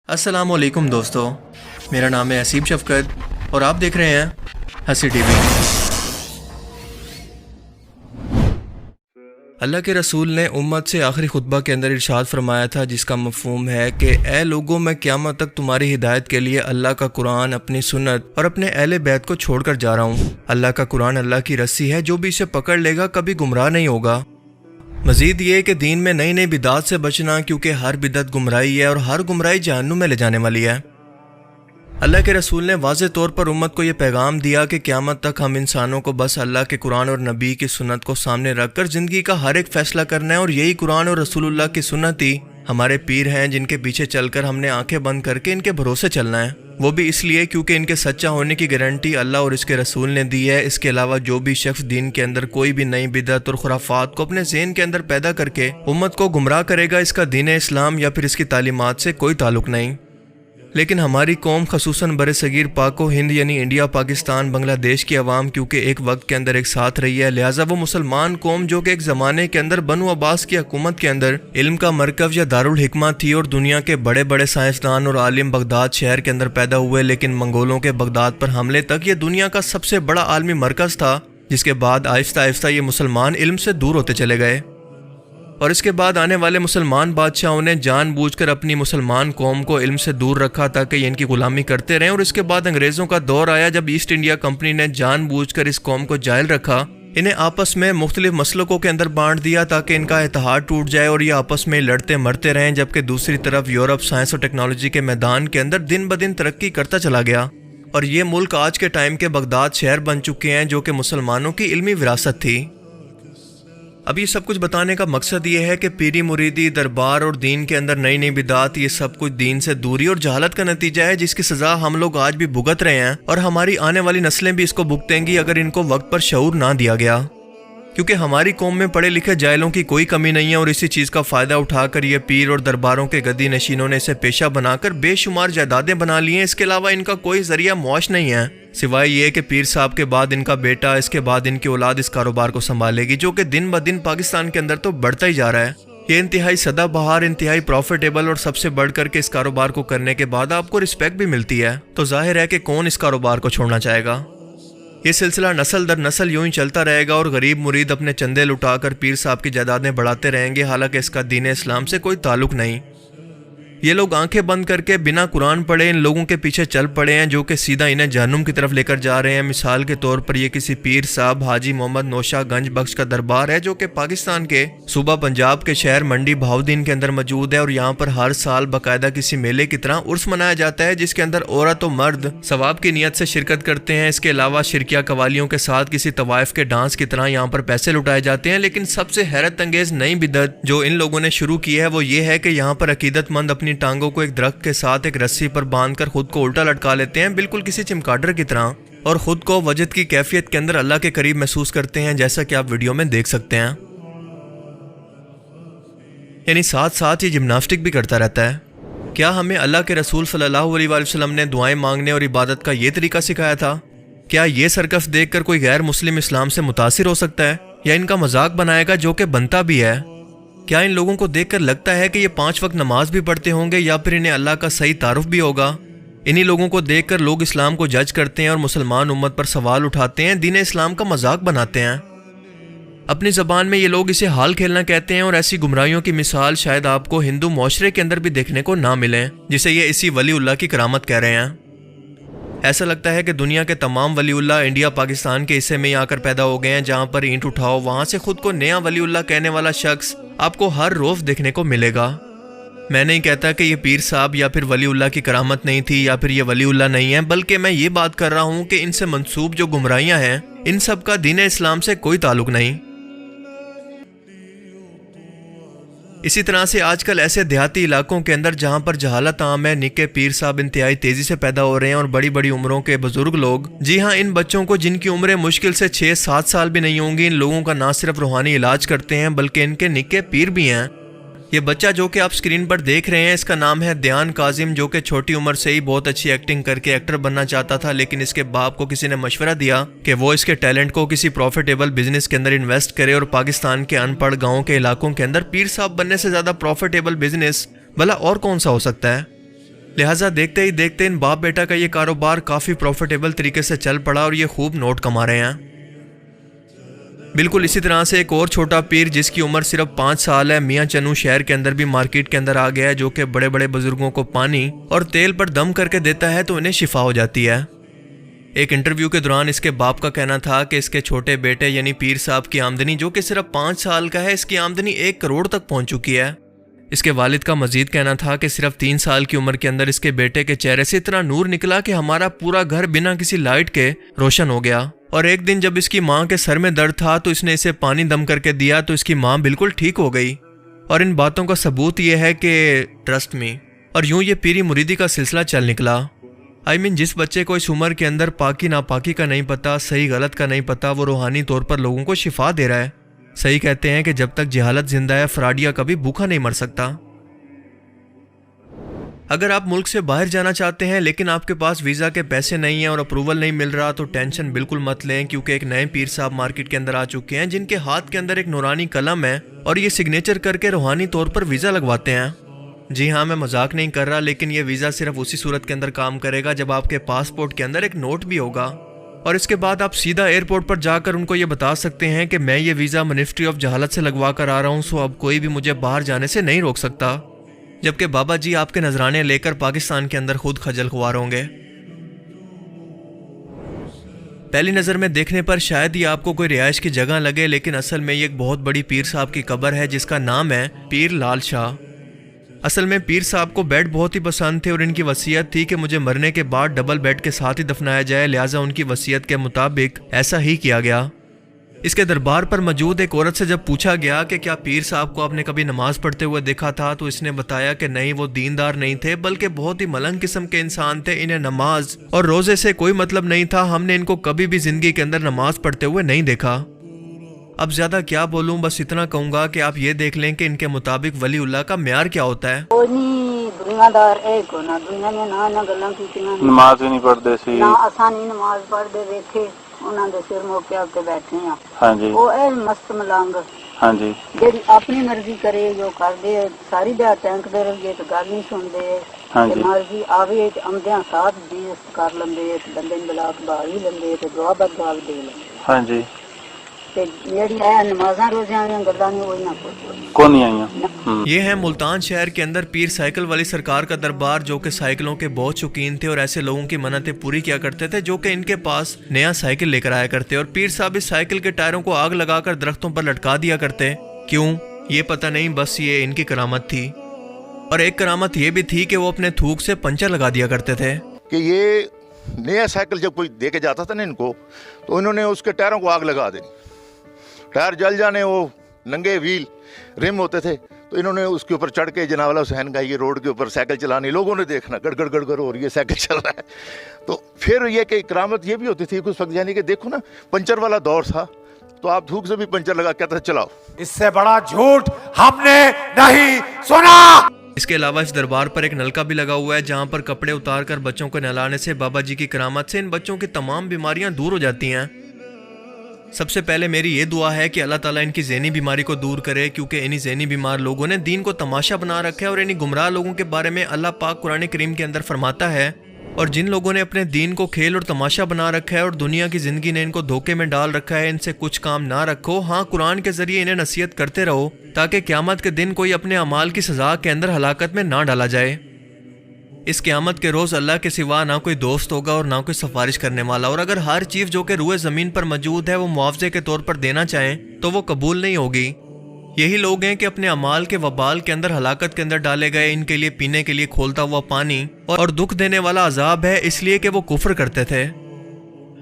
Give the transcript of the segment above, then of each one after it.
अस्सलाम वालेकुम दोस्तों, मेरा नाम है असीम शफकत और आप देख रहे हैं हंसी टीवी। अल्लाह के रसूल ने उम्मत से आखिरी खुतबा के अंदर इरशाद फरमाया था, जिसका मफहूम है कि ए लोगों, मैं क़यामत तक तुम्हारी हिदायत के लिए अल्लाह का कुरान, अपनी सुन्नत और अपने अहले बैत को छोड़कर जा रहा हूँ। अल्लाह का कुरान अल्लाह की रस्सी है, जो भी इसे पकड़ लेगा कभी गुमराह नहीं होगा। मज़ीद ये कि दीन में नई नई बिदात से बचना, क्योंकि हर बिदत गुमराही है और हर गुमराही जहन्नुम में ले जाने वाली है। अल्लाह के रसूल ने वाज़े तौर पर उम्मत को ये पैगाम दिया कि क़यामत तक हम इंसानों को बस अल्लाह के कुरान और नबी की सुन्नत को सामने रखकर ज़िंदगी का हर एक फ़ैसला करना है, और यही कुरान और रसूलुल्लाह की सुन्नत ही हमारे पीर हैं, जिनके पीछे चलकर हमने आंखें बंद करके इनके भरोसे चलना है। वो भी इसलिए क्योंकि इनके सच्चा होने की गारंटी अल्लाह और इसके रसूल ने दी है। इसके अलावा जो भी शख्स दीन के अंदर कोई भी नई बिदअत और खुराफात को अपने ज़हन के अंदर पैदा करके उम्मत को गुमराह करेगा, इसका दीन इस्लाम या फिर इसकी तालीमात से कोई ताल्लुक नहीं। लेकिन हमारी कौम, खसूसन बरसगीर पाको हिंद यानी इंडिया, पाकिस्तान, बांग्लादेश की आवाम क्योंकि एक वक्त के अंदर एक साथ रही है, लिहाजा वो मुसलमान कौम जो कि एक ज़माने के अंदर बनु अब्बास की हुकूमत के अंदर इल्म का मरकज़ या दारुल हिकमा थी, और दुनिया के बड़े बड़े साइंसदान और आलिम बगदाद शहर के अंदर पैदा हुए। लेकिन मंगोलों के बगदाद पर हमले तक ये दुनिया का सबसे बड़ा आलमी मरकज़ था, जिसके बाद आहिस्ता आहिस्ता ये मुसलमान इल्म से दूर होते चले गए, और इसके बाद आने वाले मुसलमान बादशाहों ने जानबूझकर अपनी मुसलमान कौम को इल्म से दूर रखा ताकि ये इनकी गुलामी करते रहें। और इसके बाद अंग्रेज़ों का दौर आया, जब ईस्ट इंडिया कंपनी ने जानबूझकर इस कौम को जाहिल रखा, इन्हें आपस में मुख्तलिफ मसलकों के अंदर बांट दिया ताकि इनका इत्तेहाद टूट जाए और ये आपस में लड़ते मरते रहें। जबकि दूसरी तरफ यूरोप साइंस और टेक्नोलॉजी के मैदान के अंदर दिन ब दिन तरक्की करता चला गया, और ये मुल्क आज के टाइम के बगदाद शहर बन चुके हैं, जो कि मुसलमानों की इल्मी विरासत थी। अब ये सब कुछ बताने का मकसद ये है कि पीरी मुरीदी, दरबार और दीन के अंदर नई नई बिदात, ये सब कुछ दीन से दूरी और जहालत का नतीजा है, जिसकी सज़ा हम लोग आज भी भुगत रहे हैं, और हमारी आने वाली नस्लें भी इसको भुगतेंगी अगर इनको वक्त पर शऊर ना दिया गया। क्योंकि हमारी कौम में पढ़े लिखे जाहिलों की कोई कमी नहीं है, और इसी चीज़ का फ़ायदा उठाकर ये पीर और दरबारों के गद्दी नशीनों ने इसे पेशा बनाकर बेशुमार जायदादें बना ली हैं। इसके अलावा इनका कोई ज़रिया मुआश नहीं है, सिवाय ये कि पीर साहब के बाद इनका बेटा, इसके बाद इनकी औलाद इस कारोबार को संभालेगी, जो कि दिन ब दिन पाकिस्तान के अंदर तो बढ़ता ही जा रहा है। ये इंतहाई सदाबहार, इंतहाई प्रॉफिटेबल और सबसे बढ़कर के इस कारोबार को करने के बाद आपको रिस्पेक्ट भी मिलती है, तो जाहिर है कि कौन इस कारोबार को छोड़ना चाहेगा। ये सिलसिला नस्ल दर नस्ल यूं ही चलता रहेगा, और गरीब मुरीद अपने चंदे लुटाकर पीर साहब की जायदादें बढ़ाते रहेंगे, हालांकि इसका दीन इस्लाम से कोई ताल्लुक नहीं। ये लोग आंखें बंद करके बिना कुरान पढ़े इन लोगों के पीछे चल पड़े हैं, जो कि सीधा इन्हें जहन्नुम की तरफ लेकर जा रहे हैं। मिसाल के तौर पर ये किसी पीर साहब हाजी मोहम्मद नौशाह गंज बख्श का दरबार है, जो कि पाकिस्तान के सूबा पंजाब के शहर मंडी बहाउद्दीन के अंदर मौजूद है, और यहाँ पर हर साल बाकायदा किसी मेले की तरह उर्स मनाया जाता है, जिसके अंदर औरत और मर्द सवाब की नीयत से शिरकत करते हैं। इसके अलावा शिरकिया कवालियों के साथ किसी तवाइफ के डांस की तरह यहाँ पर पैसे लुटाए जाते हैं। लेकिन सबसे हैरत अंगेज नई बिदअत जो इन लोगों ने शुरू की है वो ये है कि यहाँ पर अकीदतमंद अपनी टांगों को एक दरख्त के साथ एक रस्सी पर बांधकर खुद को उल्टा लटका लेते हैं, बिल्कुल किसी चिमकाडर की तरह, और खुद को वजद की कैफियत के अंदर अल्लाह के करीब महसूस करते हैं, जैसा कि आप वीडियो में देख सकते हैं। यानी साथ साथ ये जिम्नास्टिक भी करता रहता है। क्या हमें अल्लाह के रसूल सल्लल्लाहु अलैहि वसल्लम ने दुआएं मांगने और इबादत का ये तरीका सिखाया था? क्या ये सर्कस देखकर कोई गैर मुस्लिम इस्लाम से मुतासिर हो सकता है, या इनका मजाक बनाएगा, जो कि बनता भी है? क्या इन लोगों को देखकर लगता है कि ये 5 वक्त नमाज भी पढ़ते होंगे, या फिर इन्हें अल्लाह का सही तारुफ भी होगा? इन्हीं लोगों को देखकर लोग इस्लाम को जज करते हैं और मुसलमान उम्मत पर सवाल उठाते हैं, दीन इस्लाम का मजाक बनाते हैं। अपनी ज़बान में ये लोग इसे हाल खेलना कहते हैं, और ऐसी गुमराहियों की मिसाल शायद आपको हिंदू मुआशरे के अंदर भी देखने को ना मिले, जिसे ये इसी वलीउल्लाह की करामत कह रहे हैं। ऐसा लगता है कि दुनिया के तमाम वलीउल्लाह इंडिया पाकिस्तान के हिस्से में आकर पैदा हो गए हैं, जहाँ पर ईंट उठाओ वहाँ से खुद को नया वलीउल्लाह कहने वाला शख्स आपको हर रोज़ देखने को मिलेगा। मैं नहीं कहता कि ये पीर साहब या फिर वलीउल्लाह की करामत नहीं थी, या फिर ये वलीउल्लाह नहीं है, बल्कि मैं ये बात कर रहा हूँ कि इनसे मंसूब जो गुमराहियाँ हैं, इन सब का दीन इस्लाम से कोई ताल्लुक नहीं। इसी तरह से आजकल ऐसे देहाती इलाकों के अंदर जहाँ पर जहालत आम है, निक्के पीर साहब इंतहाई तेजी से पैदा हो रहे हैं, और बड़ी बड़ी उम्रों के बुजुर्ग लोग, जी हाँ, इन बच्चों को जिनकी उम्रें मुश्किल से 6-7 साल भी नहीं होंगी, इन लोगों का ना सिर्फ रूहानी इलाज करते हैं बल्कि इनके निक्के पीर भी हैं। ये बच्चा जो कि आप स्क्रीन पर देख रहे हैं, इसका नाम है ध्यान काजिम, जो कि छोटी उम्र से ही बहुत अच्छी एक्टिंग करके एक्टर बनना चाहता था, लेकिन इसके बाप को किसी ने मशवरा दिया कि वो इसके टैलेंट को किसी प्रॉफिटेबल बिजनेस के अंदर इन्वेस्ट करे, और पाकिस्तान के अनपढ़ गाँव के इलाकों के अंदर पीर साहब बनने से ज़्यादा प्रॉफिटेबल बिजनेस भला और कौन सा हो सकता है। लिहाजा देखते ही देखते इन बाप बेटा का ये कारोबार काफ़ी प्रॉफिटेबल तरीके से चल पड़ा और ये खूब नोट कमा रहे हैं। बिल्कुल इसी तरह से एक और छोटा पीर जिसकी उम्र सिर्फ 5 साल है, मियाँ चन्नू शहर के अंदर भी मार्केट के अंदर आ गया है, जो कि बड़े बड़े बुजुर्गों को पानी और तेल पर दम करके देता है तो इन्हें शिफा हो जाती है। एक इंटरव्यू के दौरान इसके बाप का कहना था कि इसके छोटे बेटे यानी पीर साहब की आमदनी जो कि सिर्फ 5 साल का है, इसकी आमदनी 1 करोड़ तक पहुंच चुकी है। इसके वालिद का मजीद कहना था कि सिर्फ 3 साल की उम्र के अंदर इसके बेटे के चेहरे से इतना नूर निकला कि हमारा पूरा घर बिना किसी लाइट के रोशन हो गया। और एक दिन जब इसकी माँ के सर में दर्द था तो इसने इसे पानी दम करके दिया तो इसकी माँ बिल्कुल ठीक हो गई। और इन बातों का सबूत ये है कि ट्रस्ट मी। और यूं ये पीरी मुरीदी का सिलसिला चल निकला। जिस बच्चे को इस उम्र के अंदर पाकी नापाकी का नहीं पता, सही गलत का नहीं पता, वो रूहानी तौर पर लोगों को शिफा दे रहा है। सही कहते हैं कि जब तक जहालत जिंदा है फराडिया कभी भूखा नहीं मर सकता। अगर आप मुल्क से बाहर जाना चाहते हैं लेकिन आपके पास वीज़ा के पैसे नहीं हैं और अप्रूवल नहीं मिल रहा तो टेंशन बिल्कुल मत लें, क्योंकि एक नए पीर साहब मार्केट के अंदर आ चुके हैं जिनके हाथ के अंदर एक नूरानी कलम है और ये सिग्नेचर करके रूहानी तौर पर वीज़ा लगवाते हैं। जी हाँ, मैं मजाक नहीं कर रहा, लेकिन ये वीज़ा सिर्फ उसी सूरत के अंदर काम करेगा जब आपके पासपोर्ट के अंदर एक नोट भी होगा। और इसके बाद आप सीधा एयरपोर्ट पर जाकर उनको ये बता सकते हैं कि मैं ये वीज़ा मिनिस्ट्री ऑफ जहालत से लगवा कर आ रहा हूँ, सो अब कोई भी मुझे बाहर जाने से नहीं रोक सकता। जबकि बाबा जी आपके नजराने लेकर पाकिस्तान के अंदर खुद खजल खुआर होंगे। पहली नज़र में देखने पर शायद ये आपको कोई रिहाइश की जगह लगे, लेकिन असल में ये एक बहुत बड़ी पीर साहब की कब्र है जिसका नाम है पीर लाल शाह। असल में पीर साहब को बेड बहुत ही पसंद थे और इनकी वसीयत थी कि मुझे मरने के बाद डबल बेड के साथ ही दफनाया जाए, लिहाजा उनकी वसीयत के मुताबिक ऐसा ही किया गया। इसके दरबार पर मौजूद एक औरत से जब पूछा गया कि क्या पीर साहब को आपने कभी नमाज पढ़ते हुए देखा था, तो इसने बताया कि नहीं, वो दीनदार नहीं थे बल्कि बहुत ही मलंग किस्म के इंसान थे। इन्हें नमाज और रोजे से कोई मतलब नहीं था। हमने इनको कभी भी जिंदगी के अंदर नमाज पढ़ते हुए नहीं देखा। अब ज्यादा क्या बोलूं, बस इतना कहूंगा कि आप ये देख लें कि इनके मुताबिक वलीउल्लाह का म्यार क्या होता है। नमाज ही नहीं पढ़ते सी ना असा नहीं नमाज पढ़ते देखे उन्होंने दे सिर मौके आके बैठे हैं। हाँ जी, वो है मस्त मलंग। हाँ जी, जेडी अपनी मर्जी करे जो कर दे, सारी दिहाड़ टैंकदे रहिए तो गल नहीं सुनते। हाँ जी, मर्जी आवे आमदियां साथ बेइज्जत कर लेंदे, बंदे ने बुला के बाहर ही लेंदे ते दुआ बदवा दे लेंदे। हाँ जी, ते जेडी है नमाज़ां रोज़ियां दी गल्लां नहीं होई ना कौन नहीं आई। ये है मुल्तान शहर के अंदर पीर साइकिल वाली सरकार का दरबार, जो कि साइकिलों के बहुत शौकीन थे और ऐसे लोगों की मन्नतें पूरी किया करते थे जो कि इनके पास नया साइकिल लेकर आया करते। और पीर साहब इस साइकिल के टायरों को आग लगाकर दरख्तों पर लटका दिया करते। क्यों, ये पता नहीं, बस ये इनकी करामत थी। और एक करामत ये भी थी कि वो अपने थूक से पंचर लगा दिया करते थे। कि ये नया साइकिल जब कोई दे के जाता था ना इनको, तो इन्होंने उसके टायरों को आग लगा देनी, टायर जल जाने, वो नंगे व्हील रिम होते थे, तो इन्होंने उसके ऊपर चढ़ के जनाब वाला हुसैन का ये रोड के ऊपर साइकिल चलानी, लोगों ने देखना गड़गड़ गड़गड़ हो रही है, साइकिल चल रहा है। तो फिर ये कि करामत ये भी होती थी कुछ वक्त, यानी कि देखो ना पंचर वाला दौर था, तो आप धूप से भी पंचर लगा कहते थे चलाओ। इससे बड़ा झूठ हमने नहीं सुना। इसके अलावा इस दरबार पर एक नलका भी लगा हुआ है जहाँ पर कपड़े उतार कर बच्चों को नहलाने से बाबा जी की करामत से इन बच्चों की तमाम बीमारियां दूर हो जाती हैं। सबसे पहले मेरी ये दुआ है कि अल्लाह ताला इनकी ज़हनी बीमारी को दूर करे, क्योंकि इन्हीं ज़हनी बीमार लोगों ने दीन को तमाशा बना रखा है। और इन्हीं गुमराह लोगों के बारे में अल्लाह पाक कुरान करीम के अंदर फरमाता है, और जिन लोगों ने अपने दीन को खेल और तमाशा बना रखा है और दुनिया की ज़िंदगी ने इनको धोखे में डाल रखा है, इनसे कुछ काम ना रखो। हाँ, कुरान के ज़रिए इन्हें नसीहत करते रहो ताकि क़यामत के दिन कोई अपने अमाल की सज़ा के अंदर हलाकत में ना डाला जाए। इस क़यामत के रोज़ अल्लाह के सिवा ना कोई दोस्त होगा और ना कोई सिफारिश करने वाला। और अगर हर चीज़ जो कि रूए ज़मीन पर मौजूद है वो मुआवजे के तौर पर देना चाहें तो वो कबूल नहीं होगी। यही लोग हैं कि अपने अमाल के वबाल के अंदर हलाकत के अंदर डाले गए। इनके लिए पीने के लिए खोलता हुआ पानी और दुख देने वाला अजाब है, इसलिए कि वो कुफ्र करते थे।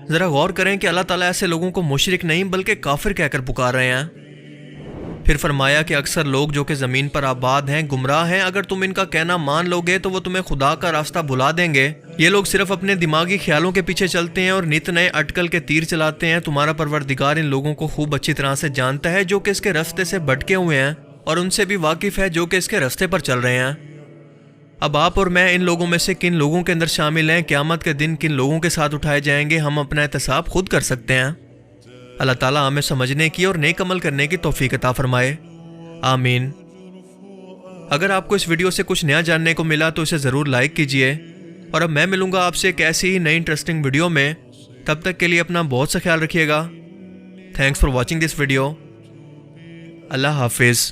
ज़रा गौर करें कि अल्लाह ताला ऐसे लोगों को मुशरिक नहीं बल्कि काफिर कहकर पुकार रहे हैं। फिर फरमाया कि अक्सर लोग जो कि ज़मीन पर आबाद हैं गुमराह हैं, अगर तुम इनका कहना मान लोगे तो वो तुम्हें खुदा का रास्ता भुला देंगे। ये लोग सिर्फ अपने दिमागी ख्यालों के पीछे चलते हैं और नित नए अटकल के तीर चलाते हैं। तुम्हारा परवरदिगार इन लोगों को खूब अच्छी तरह से जानता है जो कि इसके रास्ते से भटके हुए हैं, और उनसे भी वाकिफ़ है जो कि इसके रास्ते पर चल रहे हैं। अब आप और मैं इन लोगों में से किन लोगों के अंदर शामिल हैं, क़यामत के दिन किन लोगों के साथ उठाए जाएंगे, हम अपना एहतसाब खुद कर सकते हैं। अल्लाह ताला हमें समझने की और नेक अमल करने की तौफीक अता फरमाए। आमीन। اگر آپ کو اس ویڈیو سے کچھ نیا جاننے کو ملا تو اسے ضرور لائک کیجئے، اور اب میں ملوں گا آپ سے ایک ایسی ہی نئی انٹرسٹنگ ویڈیو میں. تب تک کے لیے اپنا بہت سا خیال رکھیے گا. Thanks for watching this video. اللہ حافظ.